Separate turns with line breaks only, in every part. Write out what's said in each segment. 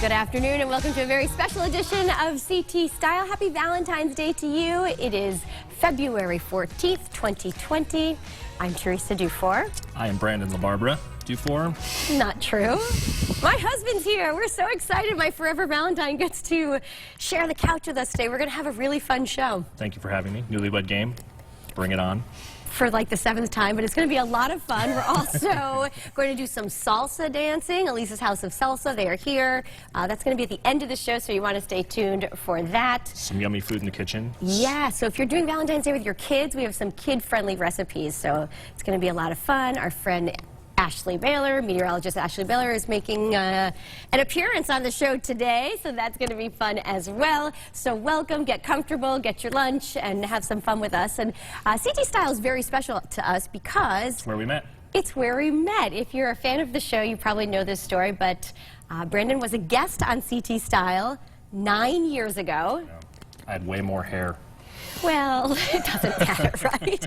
Good afternoon and welcome to a very special edition of CT Style. Happy Valentine's Day to you. It is February 14th, 2020. I'm Teresa Dufour.
I am Brandon LaBarbera. Dufour.
Not true. My husband's here. We're so excited. My forever Valentine gets to share the couch with us today. We're going to have a really fun show.
Thank you for having me. Newlywed Game. Bring it on.
For like the 7th time, but it's going to be a lot of fun. We're also going to do some salsa dancing. Elisa's House of Salsa, they are here. That's going to be at the end of the show, so you want to stay tuned for that.
Some yummy food in the kitchen.
Yeah, so if you're doing Valentine's Day with your kids, we have some kid-friendly recipes, so it's going to be a lot of fun. Our friend Ashley Baylor, meteorologist Ashley Baylor, is making an appearance on the show today, so that's going to be fun as well. So welcome, get comfortable, get your lunch, and have some fun with us. And CT Style is very special to us because
It's where we met.
It's where we met. If you're a fan of the show, you probably know this story, but Brandon was a guest on CT Style 9 years ago.
I had way more hair.
Well, it doesn't matter, right?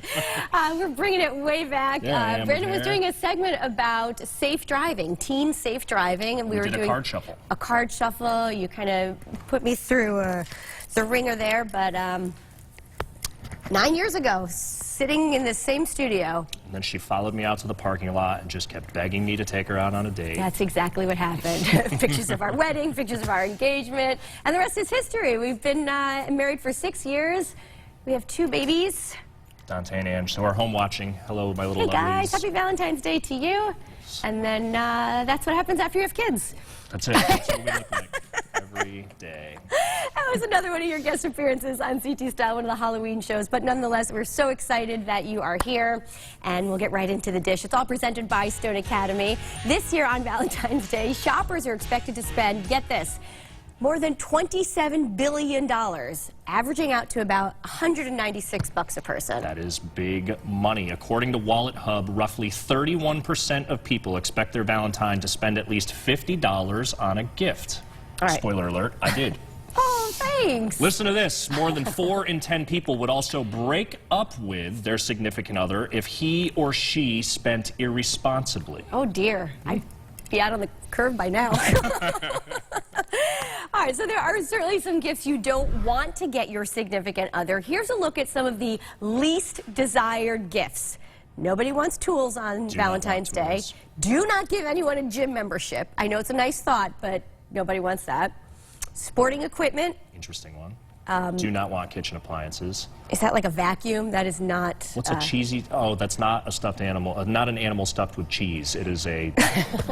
We're bringing it way back.
Yeah,
Brandon was doing a segment about safe driving, teen safe driving, and we were
did
doing
a card shuffle.
A card shuffle. You kind of put me through the ringer there, but 9 years ago, sitting in the same studio.
And then she followed me out to the parking lot and just kept begging me to take her out on a date.
That's exactly what happened. Pictures of our wedding, pictures of our engagement, and the rest is history. We've been married for 6 years. We have 2 babies.
Dante and Ange, so we're home watching. Hello, my little
Hey guys,
lovelies.
happy Valentine's Day to you. And then that's what happens after you have kids.
That's it. That's what we look like every day.
That was another one of your guest appearances on CT Style, one of the Halloween shows. But nonetheless, we're so excited that you are here. And we'll get right into the dish. It's all presented by Stone Academy. This year on Valentine's Day, shoppers are expected to spend, get this, more than $27 billion, averaging out to about $196 a person.
That is big money. According to Wallet Hub, roughly 31% of people expect their Valentine to spend at least $50 on a gift.
All right.
Spoiler alert, I did.
Oh, thanks.
Listen to this. More than 4 in 10 people would also break up with their significant other if he or she spent irresponsibly.
Oh, dear. I'd be out on the curb by now. All right, so there are certainly some gifts you don't want to get your significant other. Here's a look at some of the least desired gifts. Nobody wants tools on Valentine's Day. Do not give anyone a gym membership. I know it's a nice thought, but nobody wants that. Sporting equipment.
Interesting one. Do not want kitchen appliances.
Is that like a vacuum? That is not...
What's a cheesy... Oh, that's not a stuffed animal. Not an animal stuffed with cheese. It is a...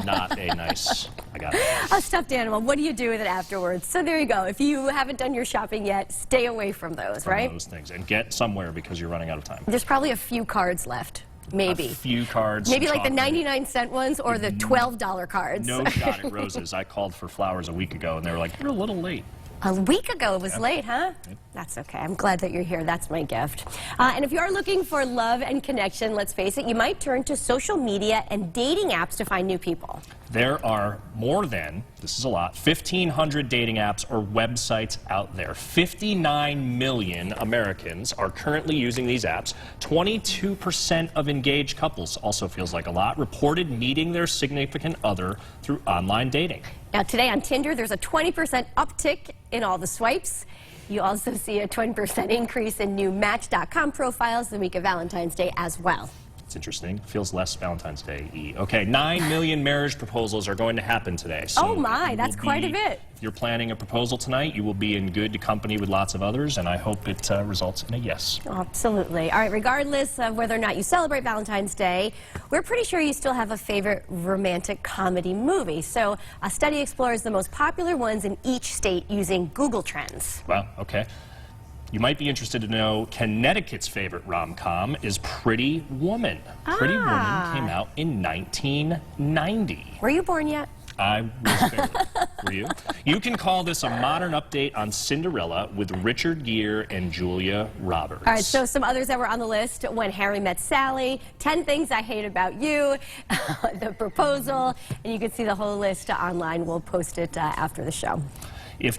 not a nice... I got it.
A stuffed animal. What do you do with it afterwards? So there you go. If you haven't done your shopping yet, stay away from those, right?
From those things. And get somewhere because you're running out of time.
There's probably a few cards left. Maybe.
A few cards.
Maybe like the 99-cent ones or the $12 cards.
No shot at roses. I called for flowers a week ago and they were like, you're a little late.
A week ago. It was late, huh? Yep. That's okay. I'm glad that you're here. That's my gift. And if you are looking for love and connection, let's face it, you might turn to social media and dating apps to find new people.
There are more than, this is a lot, 1,500 dating apps or websites out there. 59 million Americans are currently using these apps. 22% of engaged couples, also feels like a lot, reported meeting their significant other through online dating.
Now, today on Tinder, there's a 20% uptick in all the swipes. You also see a 20% increase in new Match.com profiles the week of Valentine's Day as well.
It's interesting. Feels less Valentine's Day-y. Okay, 9 million marriage proposals are going to happen today. So
oh my, that's quite a bit.
If you're planning a proposal tonight, you will be in good company with lots of others, and I hope it results in a yes.
Absolutely. All right, regardless of whether or not you celebrate Valentine's Day, we're pretty sure you still have a favorite romantic comedy movie. So a study explores the most popular ones in each state using Google Trends.
Well, okay. You might be interested to know Connecticut's favorite rom-com is Pretty Woman. Pretty Woman came out in 1990.
Were you born yet?
I was barely. Were you? You can call this a modern update on Cinderella with Richard Gere and Julia Roberts.
All right, so some others that were on the list: When Harry Met Sally, 10 Things I Hate About You, The Proposal, and you can see the whole list online. We'll post it after the show.